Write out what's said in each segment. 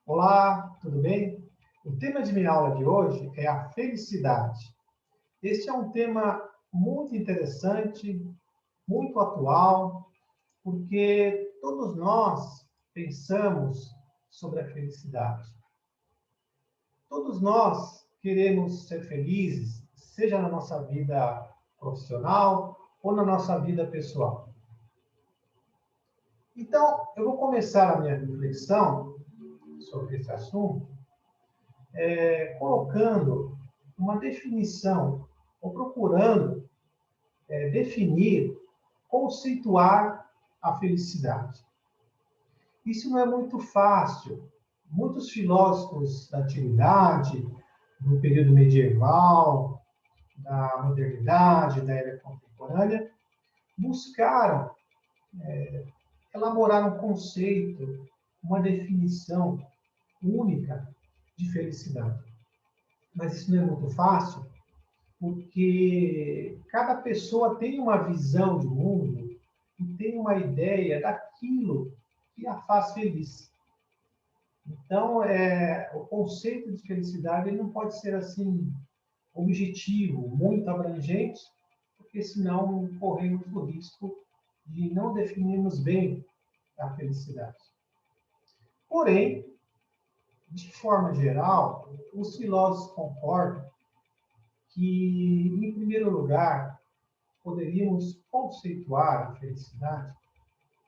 Olá, tudo bem? O tema de minha aula de hoje é a felicidade. Este é um tema muito interessante, muito atual, porque todos nós pensamos sobre a felicidade. Todos nós queremos ser felizes, seja na nossa vida profissional ou na nossa vida pessoal. Então, eu vou começar a minha reflexão sobre esse assunto colocando uma definição, ou procurando definir, conceituar a felicidade. Isso não é muito fácil. Muitos filósofos da antiguidade, do período medieval, da modernidade, da era contemporânea, buscaram elaborar um conceito, uma definição única de felicidade. Mas isso não é muito fácil, porque cada pessoa tem uma visão de mundo e tem uma ideia daquilo que a faz feliz. Então, o conceito de felicidade ele não pode ser assim objetivo, muito abrangente, porque senão corremos o risco de não definirmos bem a felicidade. Porém, de forma geral, os filósofos concordam que, em primeiro lugar, poderíamos conceituar a felicidade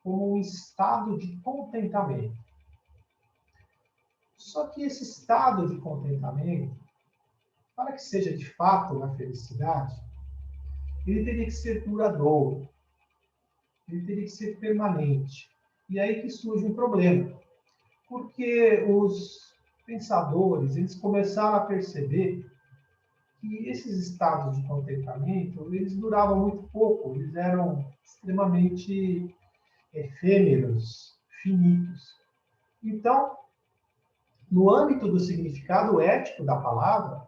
como um estado de contentamento. Só que esse estado de contentamento, para que seja de fato uma felicidade, ele teria que ser duradouro, ele teria que ser permanente. E aí que surge um problema, porque os pensadores eles começaram a perceber que esses estados de contentamento eles duravam muito pouco, eles eram extremamente efêmeros, finitos. Então, no âmbito do significado ético da palavra,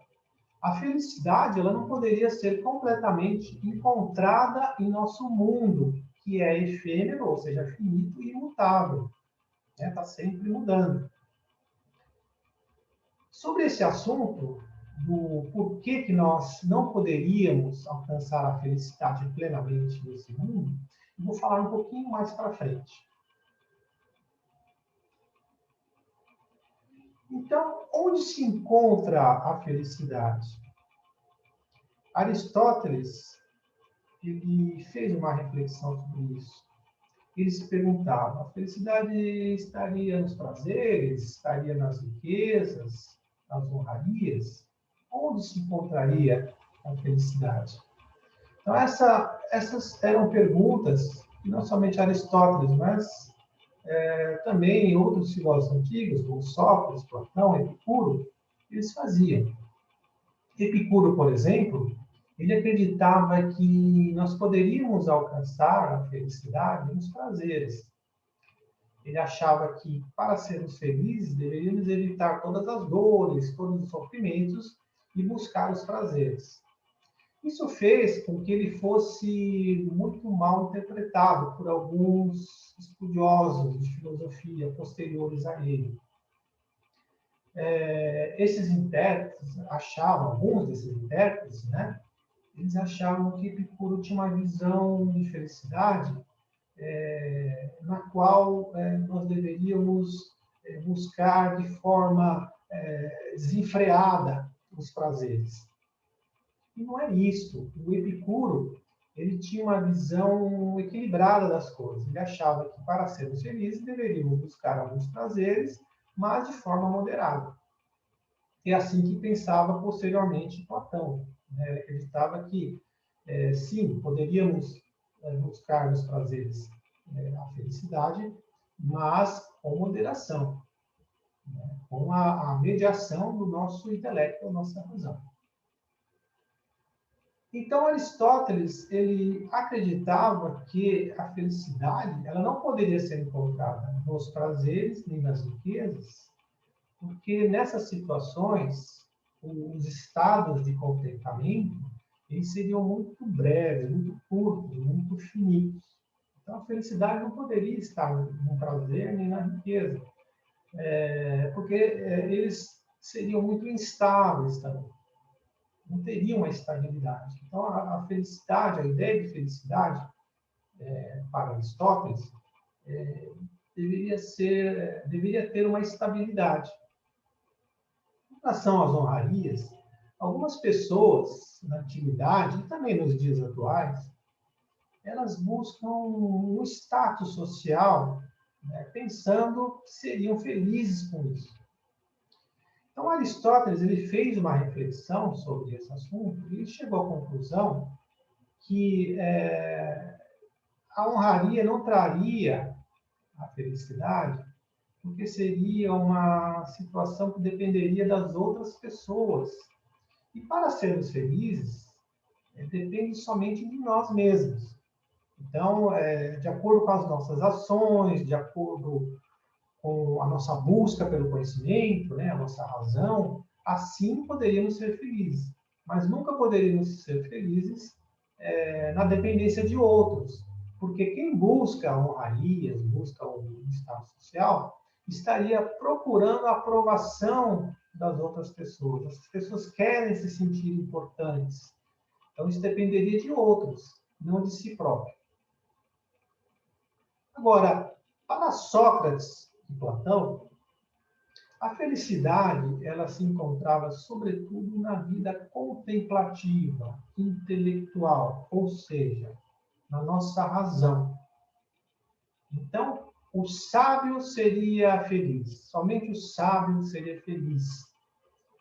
a felicidade ela não poderia ser completamente encontrada em nosso mundo, que é efêmero, ou seja, finito e imutável. Está sempre mudando. Sobre esse assunto, do porquê que nós não poderíamos alcançar a felicidade plenamente nesse mundo, eu vou falar um pouquinho mais para frente. Então, onde se encontra a felicidade? Aristóteles, ele fez uma reflexão sobre isso. Ele se perguntava, a felicidade estaria nos prazeres, estaria nas riquezas, nas honrarias? Onde se encontraria a felicidade? Então, essas eram perguntas que não somente Aristóteles, mas também outros filósofos antigos, como Sócrates, Platão, Epicuro, eles faziam. Epicuro, por exemplo, ele acreditava que nós poderíamos alcançar a felicidade nos prazeres. Ele achava que, para sermos felizes, deveríamos evitar todas as dores, todos os sofrimentos e buscar os prazeres. Isso fez com que ele fosse muito mal interpretado por alguns estudiosos de filosofia posteriores a ele. Esses intérpretes achavam, alguns desses intérpretes, né, eles achavam que Epicuro tinha uma visão de felicidade na qual nós deveríamos buscar de forma desenfreada os prazeres. E não é isso. O Epicuro ele tinha uma visão equilibrada das coisas. Ele achava que para sermos felizes deveríamos buscar alguns prazeres, mas de forma moderada. É assim que pensava posteriormente Platão. Ele acreditava que, sim, poderíamos buscar nos prazeres a felicidade, mas com moderação, né? Com a mediação do nosso intelecto, da nossa razão. Então, Aristóteles ele acreditava que a felicidade ela não poderia ser encontrada nos prazeres nem nas riquezas, porque nessas situações, os estados de contentamento eles seriam muito breves, muito curtos, muito finitos. Então, a felicidade não poderia estar no prazer nem na riqueza. porque eles seriam muito instáveis também, não teriam uma estabilidade. Então, a felicidade, a ideia de felicidade, para Aristóteles, deveria ter uma estabilidade. Em relação às honrarias, algumas pessoas na antiguidade e também nos dias atuais, elas buscam um status social, né, pensando que seriam felizes com isso. Então, Aristóteles ele fez uma reflexão sobre esse assunto e ele chegou à conclusão que a honraria não traria a felicidade, porque seria uma situação que dependeria das outras pessoas. E para sermos felizes, depende somente de nós mesmos. Então, de acordo com as nossas ações, de acordo com a nossa busca pelo conhecimento, né, a nossa razão, assim poderíamos ser felizes. Mas nunca poderíamos ser felizes na dependência de outros. Porque quem busca honrarias, busca um estado social, estaria procurando a aprovação das outras pessoas. As pessoas querem se sentir importantes. Então, isso dependeria de outros, não de si próprio. Agora, para Sócrates e Platão, a felicidade ela se encontrava sobretudo na vida contemplativa, intelectual, ou seja, na nossa razão. Então, o sábio seria feliz, somente o sábio seria feliz,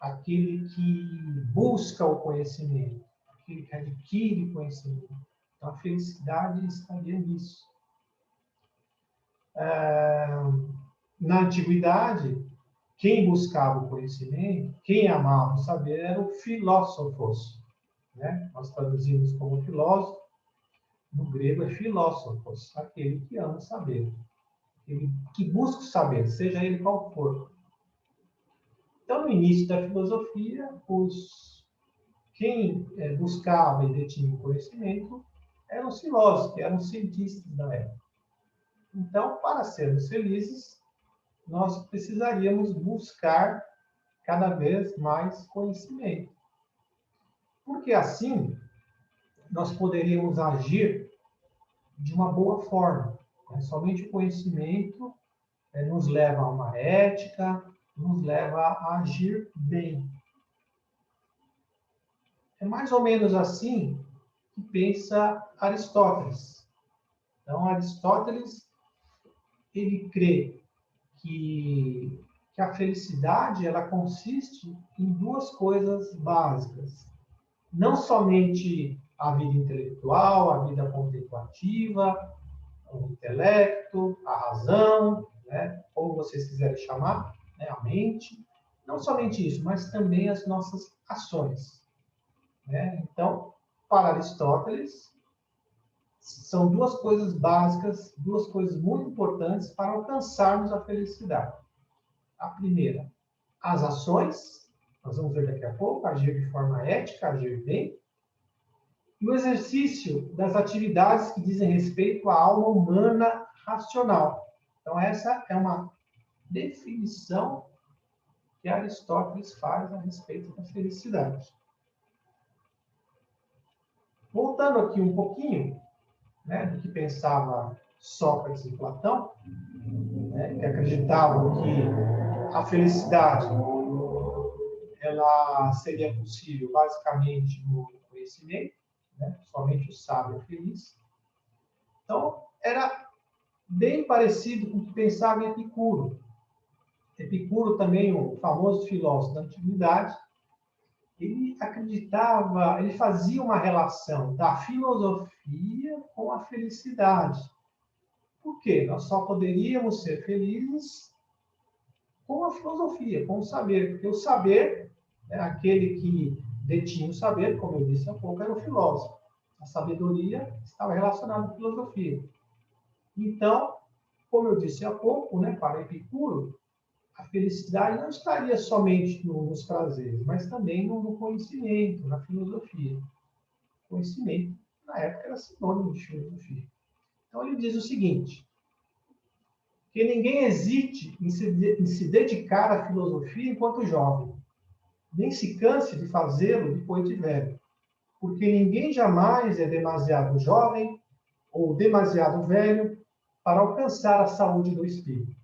aquele que busca o conhecimento, aquele que adquire conhecimento. Então, a felicidade estaria nisso. Na antiguidade, quem buscava o conhecimento, quem amava o saber, eram filósofos. Né? Nós traduzimos como filósofo, no grego é filósofos, aquele que ama o saber, aquele que busca o saber, seja ele qual for. Então, no início da filosofia, quem buscava e detinha o conhecimento eram os filósofos, que eram os cientistas da época. Então, para sermos felizes, nós precisaríamos buscar cada vez mais conhecimento. Porque assim, nós poderíamos agir de uma boa forma. Somente o conhecimento nos leva a uma ética, nos leva a agir bem. É mais ou menos assim que pensa Aristóteles. Então, Aristóteles, ele crê que a felicidade ela consiste em duas coisas básicas. Não somente a vida intelectual, a vida contemplativa, o intelecto, a razão, né, como vocês quiserem chamar, né, a mente. Não somente isso, mas também as nossas ações. Né? Então, para Aristóteles, são duas coisas básicas, duas coisas muito importantes para alcançarmos a felicidade. A primeira, as ações, nós vamos ver daqui a pouco, agir de forma ética, agir bem, e o exercício das atividades que dizem respeito à alma humana racional. Então, essa é uma definição que Aristóteles faz a respeito da felicidade. Voltando aqui um pouquinho, né, do que pensava Sócrates e Platão, né, que acreditavam que a felicidade ela seria possível basicamente no conhecimento, né, somente o sábio é feliz. Então, era bem parecido com o que pensava em Epicuro. Epicuro também, o famoso filósofo da antiguidade, ele acreditava, ele fazia uma relação da filosofia com a felicidade. Por quê? Nós só poderíamos ser felizes com a filosofia, com o saber, porque o saber, aquele que detinha o saber, como eu disse há pouco, era o filósofo. A sabedoria estava relacionada à filosofia. Então, como eu disse há pouco, né, para Epicuro, a felicidade não estaria somente nos prazeres, mas também no conhecimento, na filosofia. Conhecimento, na época, era sinônimo de filosofia. Então, ele diz o seguinte, que ninguém hesite em se dedicar à filosofia enquanto jovem, nem se canse de fazê-lo depois de velho, porque ninguém jamais é demasiado jovem ou demasiado velho para alcançar a saúde do espírito.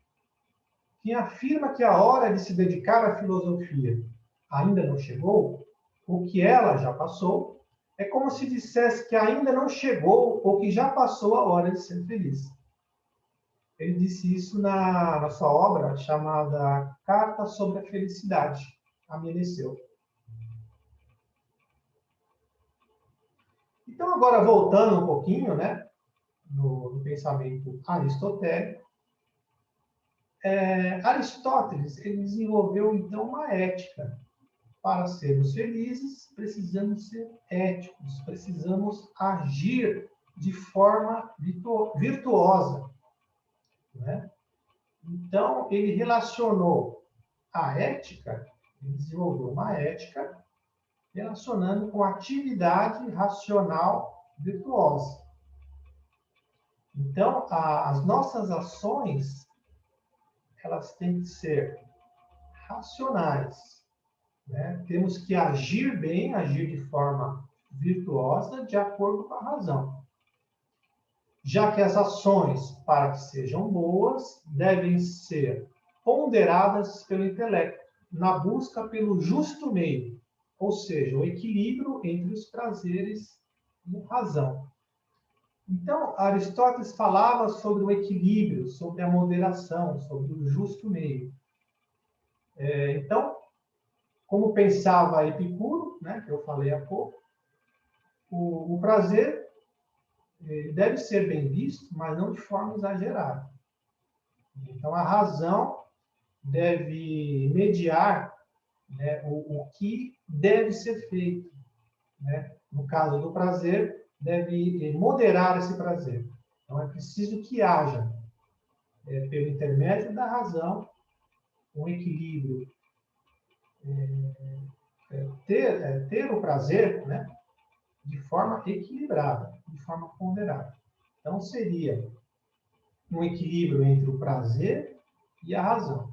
Quem afirma que a hora de se dedicar à filosofia ainda não chegou, ou que ela já passou, é como se dissesse que ainda não chegou ou que já passou a hora de ser feliz. Ele disse isso na sua obra chamada Carta sobre a Felicidade, a Meneceu. Então, agora voltando um pouquinho, né, no pensamento aristotélico, Aristóteles ele desenvolveu, então, uma ética. Para sermos felizes, precisamos ser éticos, precisamos agir de forma virtuosa, né? Então, ele relacionou a ética, ele desenvolveu uma ética relacionando com atividade racional virtuosa. Então, as nossas ações, elas têm que ser racionais, né? Temos que agir bem, agir de forma virtuosa, de acordo com a razão. Já que as ações, para que sejam boas, devem ser ponderadas pelo intelecto, na busca pelo justo meio, ou seja, o equilíbrio entre os prazeres e a razão. Então, Aristóteles falava sobre o equilíbrio, sobre a moderação, sobre o justo meio. Então, como pensava Epicuro, né, que eu falei há pouco, o prazer deve ser bem visto, mas não de forma exagerada. Então, a razão deve mediar, né, o que deve ser feito. Né? No caso do prazer, deve moderar esse prazer. Então, é preciso que haja, pelo intermédio da razão, um equilíbrio. Ter o prazer, né, de forma equilibrada, de forma ponderada. Então, seria um equilíbrio entre o prazer e a razão.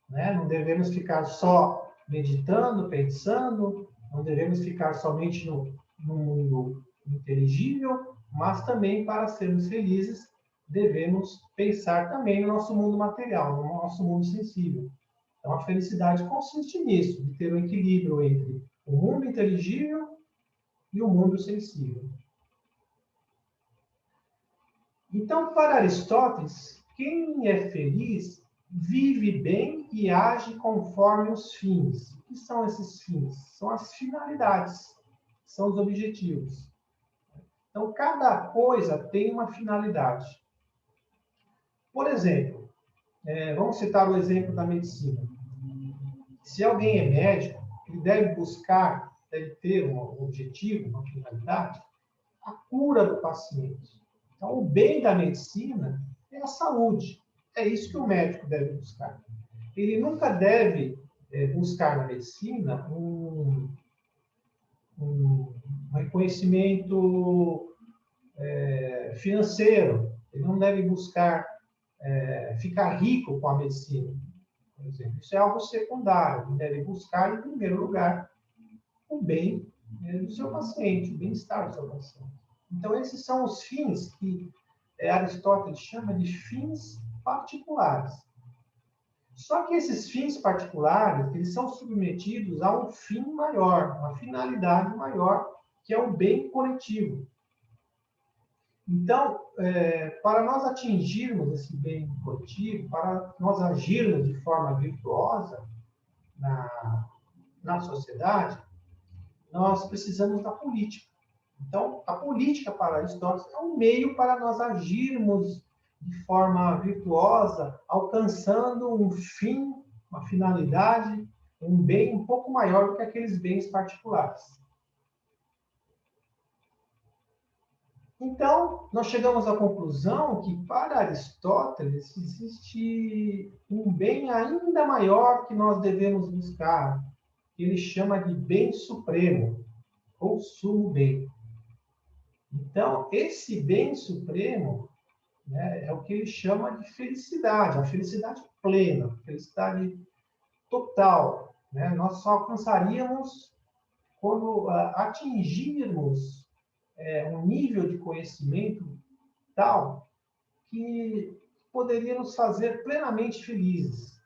Né? Não devemos ficar só meditando, pensando, não devemos ficar somente no mundo inteligível, mas também, para sermos felizes, devemos pensar também no nosso mundo material, no nosso mundo sensível. Então, a felicidade consiste nisso, de ter um equilíbrio entre o mundo inteligível e o mundo sensível. Então, para Aristóteles, quem é feliz vive bem e age conforme os fins. O que são esses fins? São as finalidades, são os objetivos. Então, cada coisa tem uma finalidade. Por exemplo, vamos citar o exemplo da medicina. Se alguém é médico, ele deve ter um objetivo, uma finalidade, a cura do paciente. Então, o bem da medicina é a saúde. É isso que o médico deve buscar. Ele nunca deve buscar na medicina um reconhecimento financeiro. Ele não deve buscar ficar rico com a medicina, por exemplo. Isso é algo secundário. Ele deve buscar, em primeiro lugar, o bem do seu paciente, o bem-estar do seu paciente. Então, esses são os fins que Aristóteles chama de fins particulares. Só que esses fins particulares, eles são submetidos a um fim maior, uma finalidade maior, que é o bem coletivo. Então, para nós atingirmos esse bem coletivo, para nós agirmos de forma virtuosa na sociedade, nós precisamos da política. Então, a política para Aristóteles é um meio para nós agirmos de forma virtuosa, alcançando um fim, uma finalidade, um bem um pouco maior do que aqueles bens particulares. Então, nós chegamos à conclusão que, para Aristóteles, existe um bem ainda maior que nós devemos buscar, que ele chama de bem supremo, ou sumo bem. Então, esse bem supremo né? É o que ele chama de felicidade, a felicidade plena, a felicidade total, né? Nós só alcançaríamos quando atingirmos um nível de conhecimento tal que poderia nos fazer plenamente felizes,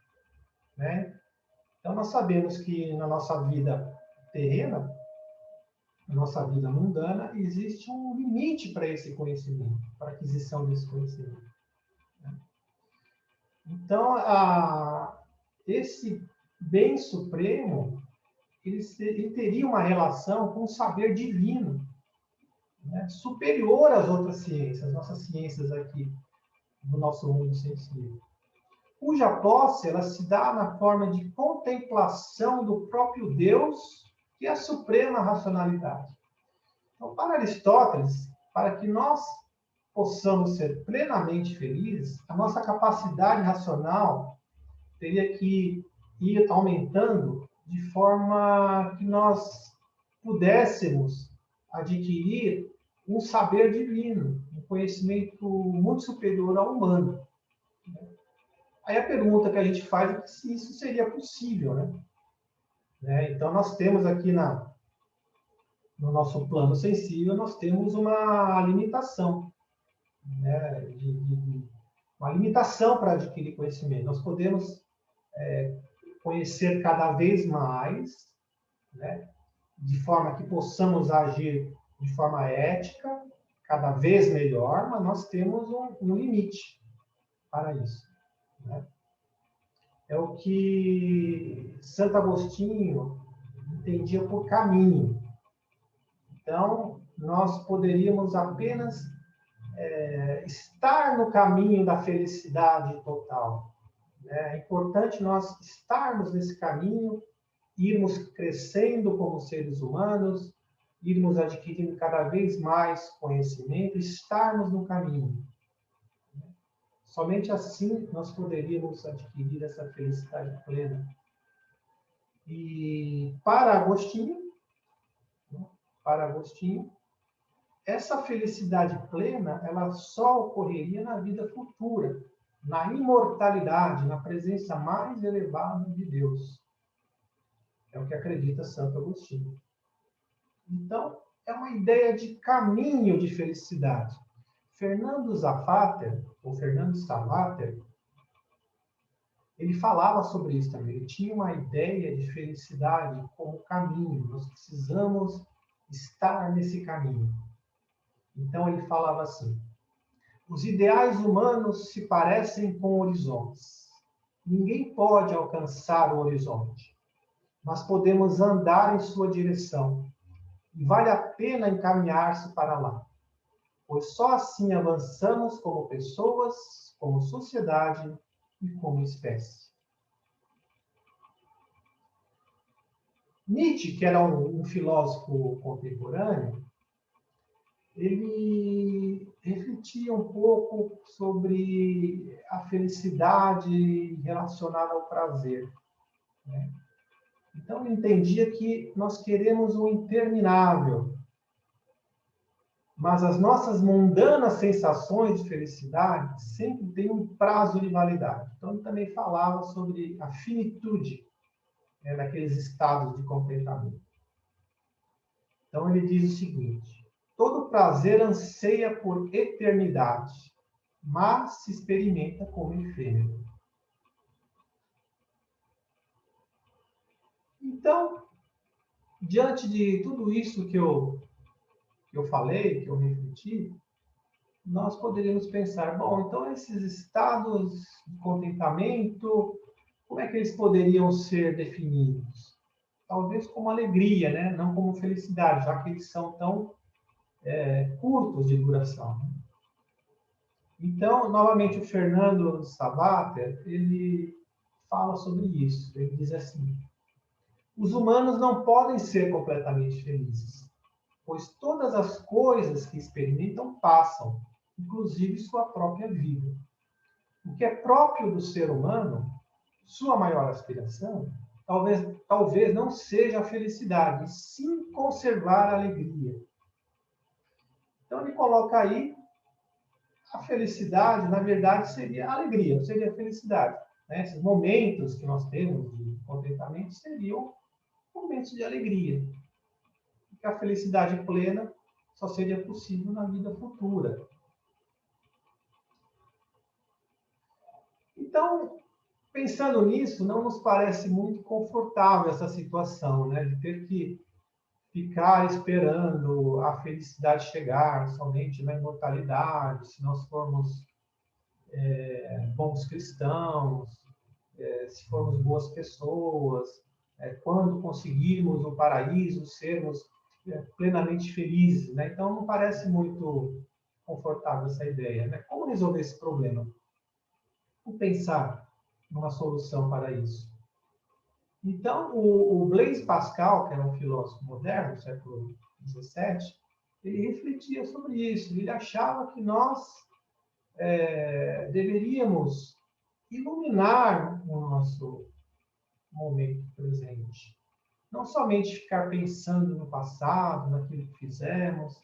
né? Então, nós sabemos que na nossa vida terrena, na nossa vida mundana, existe um limite para esse conhecimento, para a aquisição desse conhecimento. Então, esse bem supremo, ele teria uma relação com o saber divino, né, superior às outras ciências, nossas ciências aqui, do nosso mundo sensível, cuja posse ela se dá na forma de contemplação do próprio Deus, que é a suprema racionalidade. Então, para Aristóteles, para que nós possamos ser plenamente felizes, a nossa capacidade racional teria que ir aumentando de forma que nós pudéssemos adquirir um saber divino, um conhecimento muito superior ao humano. Aí a pergunta que a gente faz é se isso seria possível, né? Então, nós temos aqui no nosso plano sensível, nós temos uma limitação, né? Uma limitação para adquirir conhecimento. Nós podemos conhecer cada vez mais, né? De forma que possamos agir de forma ética, cada vez melhor, mas nós temos um limite para isso, né? É o que Santo Agostinho entendia por caminho. Então, nós poderíamos apenas estar no caminho da felicidade total. É importante nós estarmos nesse caminho, irmos crescendo como seres humanos, irmos adquirindo cada vez mais conhecimento, estarmos no caminho. Somente assim nós poderíamos adquirir essa felicidade plena. E para Agostinho, essa felicidade plena, ela só ocorreria na vida futura, na imortalidade, na presença mais elevada de Deus. É o que acredita Santo Agostinho. Então, é uma ideia de caminho de felicidade. Fernando Savater, ele falava sobre isso também. Ele tinha uma ideia de felicidade como caminho. Nós precisamos estar nesse caminho. Então, ele falava assim: os ideais humanos se parecem com horizontes. Ninguém pode alcançar o horizonte, mas podemos andar em sua direção. E vale a pena encaminhar-se para lá, pois só assim avançamos como pessoas, como sociedade e como espécie. Nietzsche, que era um filósofo contemporâneo, ele refletia um pouco sobre a felicidade relacionada ao prazer, né? Então, ele entendia que nós queremos o interminável, mas as nossas mundanas sensações de felicidade sempre têm um prazo de validade. Então, ele também falava sobre a finitude, né, daqueles estados de contentamento. Então, ele diz o seguinte: todo prazer anseia por eternidade, mas se experimenta como efêmero. Então, diante de tudo isso que eu falei, que eu refleti, nós poderíamos pensar, bom, então esses estados de contentamento, como é que eles poderiam ser definidos? Talvez como alegria, né? Não como felicidade, já que eles são tão curtos de duração. Então, novamente, o Fernando Savater, ele fala sobre isso. Ele diz assim: os humanos não podem ser completamente felizes, pois todas as coisas que experimentam passam, inclusive sua própria vida. O que é próprio do ser humano, sua maior aspiração, talvez não seja a felicidade, e sim conservar a alegria. Então, ele coloca aí a felicidade, na verdade, seria a alegria, não seria a felicidade. Né? Esses momentos que nós temos de contentamento seriam momentos de alegria. Porque a felicidade plena só seria possível na vida futura. Então, pensando nisso, não nos parece muito confortável essa situação, né? De ter que ficar esperando a felicidade chegar somente na imortalidade, se nós formos bons cristãos, se formos boas pessoas, quando conseguirmos o paraíso, sermos plenamente felizes, né? Então, não parece muito confortável essa ideia, né? Como resolver esse problema? Como pensar numa solução para isso? Então, o Blaise Pascal, que era um filósofo moderno, do século XVII, ele refletia sobre isso. Ele achava que nós deveríamos iluminar o nosso momento presente. Não somente ficar pensando no passado, naquilo que fizemos,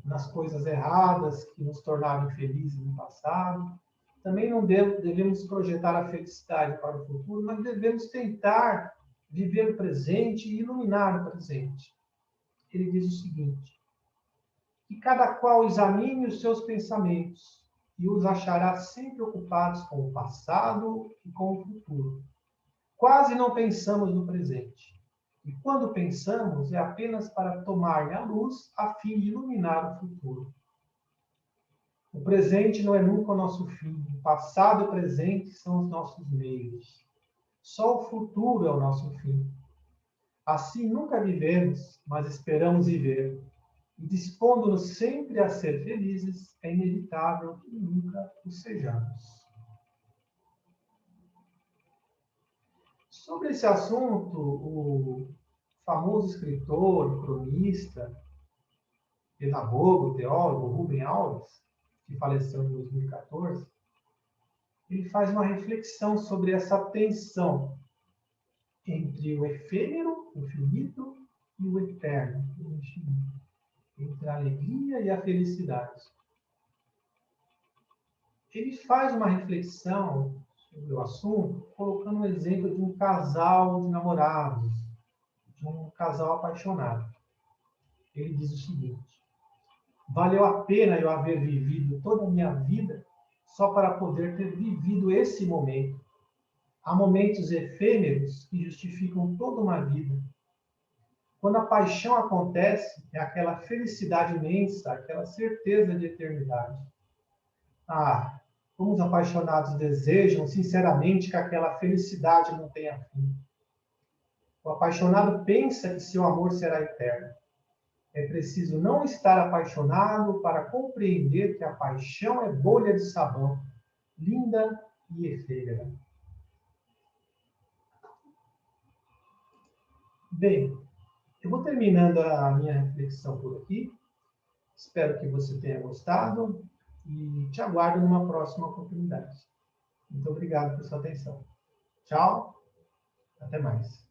nas coisas erradas que nos tornaram infelizes no passado. Também não devemos projetar a felicidade para o futuro, mas devemos tentar viver o presente e iluminar o presente. Ele diz o seguinte: que cada qual examine os seus pensamentos e os achará sempre ocupados com o passado e com o futuro. Quase não pensamos no presente. E quando pensamos, é apenas para tomar-lhe a luz a fim de iluminar o futuro. O presente não é nunca o nosso fim. O passado e o presente são os nossos meios. Só o futuro é o nosso fim. Assim nunca vivemos, mas esperamos viver. E dispondo-nos sempre a ser felizes, é inevitável que nunca o sejamos. Sobre esse assunto, o famoso escritor, cronista, pedagogo, teólogo, Rubem Alves, que faleceu em 2014, ele faz uma reflexão sobre essa tensão entre o efêmero, o finito, e o eterno, o infinito, entre a alegria e a felicidade. Ele faz uma reflexão sobre o assunto, colocando um exemplo de um casal de namorados, de um casal apaixonado. Ele diz o seguinte: valeu a pena eu haver vivido toda a minha vida só para poder ter vivido esse momento. Há momentos efêmeros que justificam toda uma vida. Quando a paixão acontece, é aquela felicidade imensa, aquela certeza de eternidade. Ah, como os apaixonados desejam sinceramente que aquela felicidade não tenha fim. O apaixonado pensa que seu amor será eterno. É preciso não estar apaixonado para compreender que a paixão é bolha de sabão, linda e efêmera. Bem, eu vou terminando a minha reflexão por aqui. Espero que você tenha gostado e te aguardo numa próxima oportunidade. Muito obrigado por sua atenção. Tchau, até mais.